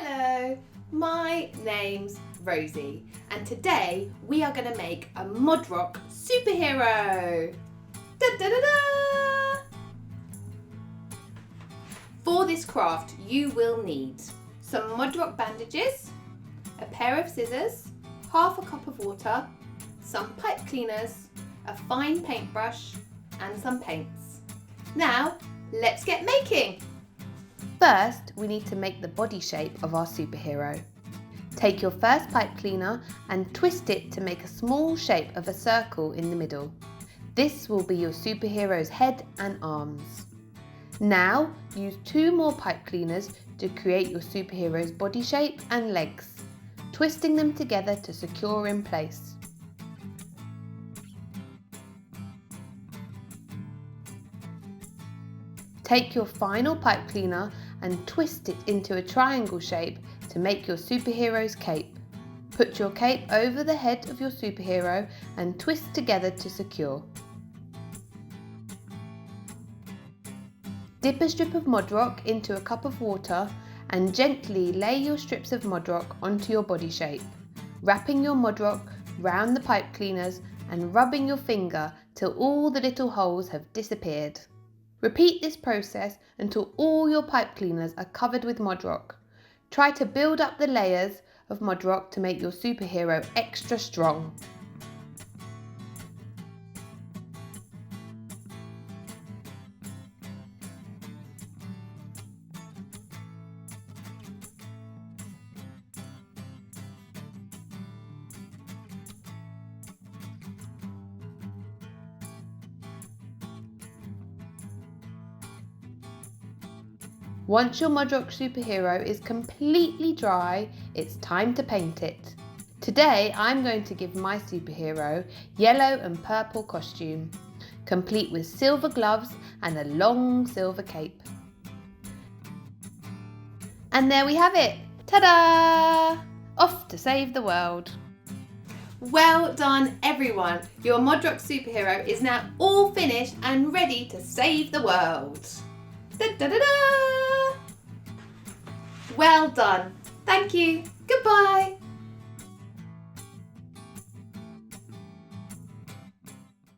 Hello, my name's Rosie and today we are going to make a Modroc superhero. Da, da, da, da. For this craft you will need some Modroc bandages, a pair of scissors, half a cup of water, some pipe cleaners, a fine paintbrush and some paints. Now let's get making! First, we need to make the body shape of our superhero. Take your first pipe cleaner and twist it to make a small shape of a circle in the middle. This will be your superhero's head and arms. Now, use 2 more pipe cleaners to create your superhero's body shape and legs, twisting them together to secure in place. Take your final pipe cleaner and twist it into a triangle shape to make your superhero's cape. Put your cape over the head of your superhero and twist together to secure. Dip a strip of Modroc into a cup of water and gently lay your strips of Modroc onto your body shape, wrapping your Modroc round the pipe cleaners and rubbing your finger till all the little holes have disappeared. Repeat this process until all your pipe cleaners are covered with Modroc. Try to build up the layers of Modroc to make your superhero extra strong. Once your Modroc superhero is completely dry, it's time to paint it. Today I'm going to give my superhero yellow and purple costume, complete with silver gloves and a long silver cape. And there we have it! Ta-da! Off to save the world! Well done everyone! Your Modroc superhero is now all finished and ready to save the world! Da-da-da-da! Well done. Thank you. Goodbye.